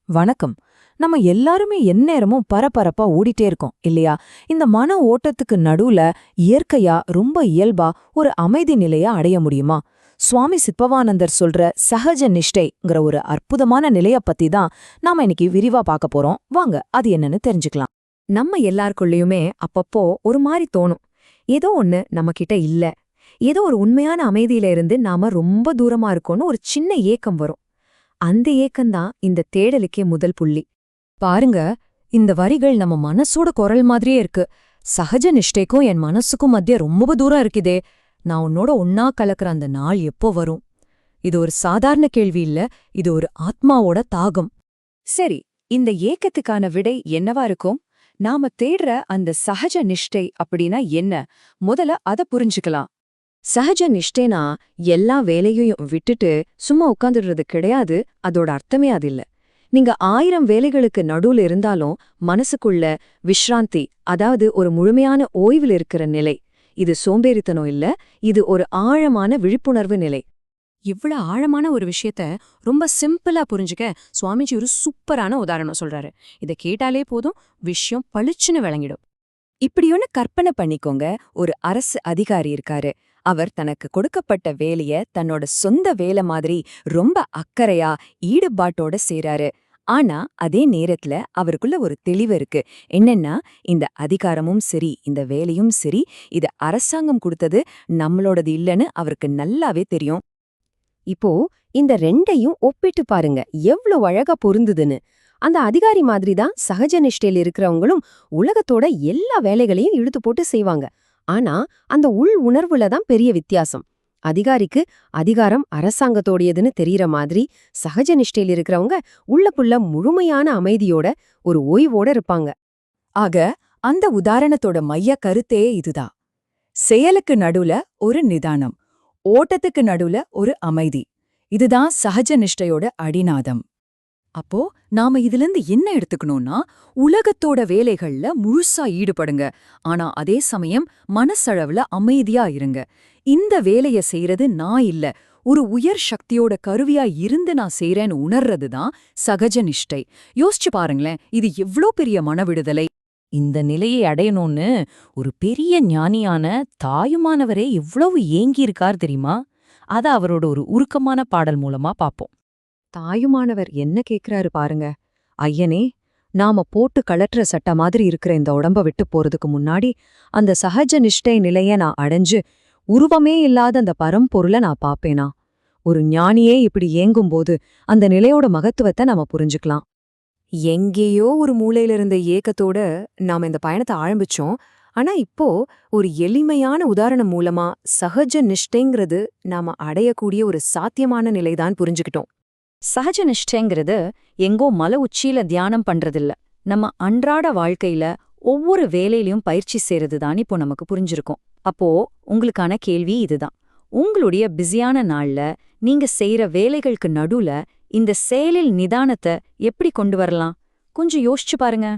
வணக்கம். நம்ம எல்லாருமே எந்நேரமும் பரபரப்பா ஓடிட்டே இருக்கோம் இல்லையா? இந்த மன ஓட்டத்துக்கு நடுவுல இயற்கையா ரொம்ப இயல்பா ஒரு அமைதி நிலைய அடைய முடியுமா? சுவாமி சித்பவானந்தர் சொல்ற சகஜ நிஷ்டைங்கிற ஒரு அற்புதமான நிலைய பத்தி தான் நாம இன்னைக்கு விரிவா பார்க்க போறோம். வாங்க அது என்னன்னு தெரிஞ்சுக்கலாம். நம்ம எல்லாருக்குள்ளயுமே அப்பப்போ ஒரு மாதிரி தோணும். ஏதோ ஒண்ணு நம்ம கிட்ட இல்ல. ஏதோ ஒரு உண்மையான அமைதியில இருந்து நாம ரொம்ப தூரமா இருக்கோம்னு ஒரு சின்ன ஏக்கம் வரும். அந்த ஏக்கம்தான் இந்த தேடலுக்கே முதல் புள்ளி. பாருங்க, இந்த வரிகள் நம்ம மனசோட குரல் மாதிரியே இருக்கு. சகஜ நிஷ்டைக்கும் என் மனசுக்கும் மத்திய ரொம்ப தூரம் இருக்குதே. நான் உன்னோட ஒன்னா கலக்கிற அந்த நாள் எப்போ வரும்? இது ஒரு சாதாரண கேள்வி இல்ல, இது ஒரு ஆத்மாவோட தாகம். சரி, இந்த ஏக்கத்துக்கான விடை என்னவா இருக்கும்? நாம தேடுற அந்த சகஜ நிஷ்டை அப்படின்னா என்ன? முதல்ல அத புரிஞ்சுக்கலாம். சகஜ நிஷ்டைனா எல்லா வேலையையும் விட்டுட்டு சும்மா உட்காந்துடுறது கிடையாது. அதோட அர்த்தமே அது இல்ல. நீங்க 1000 வேலைகளுக்கு நடுவுல இருந்தாலும் மனசுக்குள்ள விஷ்ராந்தி, அதாவது ஒரு முழுமையான ஓய்வில் இருக்கிற நிலை. இது சோம்பேறித்தனம் இல்ல, இது ஒரு ஆழமான விழிப்புணர்வு நிலை. இவ்வளவு ஆழமான ஒரு விஷயத்த ரொம்ப சிம்பிளா புரிஞ்சுக்க சுவாமிஜி ஒரு சூப்பரான உதாரணம் சொல்றாரு. இத கேட்டாலே போதும், விஷயம் பளிச்சுன்னு விளங்கிடும். இப்படி ஒன்னு கற்பனை பண்ணிக்கோங்க. ஒரு அரசு அதிகாரி இருக்காரு. அவர் தனக்கு கொடுக்கப்பட்ட வேலைய தன்னோட சொந்த வேலை மாதிரி ரொம்ப அக்கறையா ஈடுபாட்டோட செய்றாரு. ஆனா அதே நேரத்துல அவருக்குள்ள ஒரு தெளிவு இருக்கு. என்னன்னா, இந்த அதிகாரமும் சரி, இந்த வேலையும் சரி, இது அரசாங்கம் கொடுத்தது, நம்மளோடது இல்லைன்னு அவருக்கு நல்லாவே தெரியும். இப்போ இந்த ரெண்டையும் ஒப்பிட்டு பாருங்க, எவ்வளவு அழகா பொருந்துதுன்னு. அந்த அதிகாரி மாதிரி தான் சகஜ நிஷ்டையில் இருக்கிறவங்களும் உலகத்தோட எல்லா வேலைகளையும் இழுத்து போட்டு செய்வாங்க. ஆனா அந்த உள் உணர்வுல தான் பெரிய வித்தியாசம். அதிகாரிக்கு அதிகாரம் அரசாங்கத்தோடையதுன்னு தெரியற மாதிரி, சகஜ நிஷ்டையில் இருக்கிறவங்க உள்ளக்குள்ள முழுமையான அமைதியோட ஒரு ஓய்வோட இருப்பாங்க. ஆக அந்த உதாரணத்தோட மைய கருத்தே இதுதான். செயலுக்கு நடுவுல ஒரு நிதானம், ஓட்டத்துக்கு நடுவுல ஒரு அமைதி. இதுதான் சகஜ நிஷ்டையோட அடிநாதம். அப்போ நாம இதிலிருந்து என்ன எடுத்துக்கணும்னா, உலகத்தோட வேலைகள்ல முழுசா ஈடுபடுங்க. ஆனா அதே சமயம் மனசளவுல அமைதியா இருங்க. இந்த வேலைய செய்யறது நான் இல்ல, ஒரு உயர் சக்தியோட கருவியா இருந்து நான் செய்றேன்னு உணர்றதுதான் சகஜ நிஷ்டை. யோசிச்சு பாருங்களேன், இது எவ்ளோ பெரிய மனவிடுதலை. இந்த நிலையை அடையணும்னு ஒரு பெரிய ஞானியான தாயுமானவரே எவ்வளவு ஏங்கி இருக்கார் தெரியுமா? அத அவரோட ஒரு உருக்கமான பாடல் மூலமா பாப்போம். தாயுமானவர் என்ன கேக்குறாரு பாருங்க. ஐயனே, நாம போட்டு கழற்ற சட்ட மாதிரி இருக்கிற இந்த உடம்ப விட்டு போறதுக்கு முன்னாடி அந்த சகஜ நிஷ்டை நிலைய நான் அடைஞ்சு உருவமே இல்லாத அந்த பரம்பொருளை நான் பாப்பேனா? ஒரு ஞானியே இப்படி ஏங்கும்போது அந்த நிலையோட மகத்துவத்தை நாம புரிஞ்சுக்கலாம். எங்கேயோ ஒரு மூலையில இருந்த ஏக்கத்தோட நாம இந்த பயணத்தை ஆரம்பிச்சோம். ஆனா இப்போ ஒரு எளிமையான உதாரணம் மூலமா சகஜ நிஷ்டைங்கிறது நாம அடையக்கூடிய ஒரு சாத்தியமான நிலைதான் புரிஞ்சுக்கிட்டோம். சகஜ நிஷ்டைங்கிறது எங்கோ மலை உச்சியில தியானம் பண்றதில்ல, நம்ம அன்றாட வாழ்க்கையில ஒவ்வொரு வேலையிலயும் பயிற்சி செய்யறதுதான் இப்போ நமக்கு புரிஞ்சிருக்கும். அப்போ உங்களுக்கான கேள்வி இதுதான். உங்களுடைய பிஸியான நாள்ல நீங்க செய்யற வேலைகளுக்கு நடுவுல இந்த செயலில் நிதானத்தை எப்படி கொண்டு வரலாம்? கொஞ்சம் யோசிச்சு பாருங்க.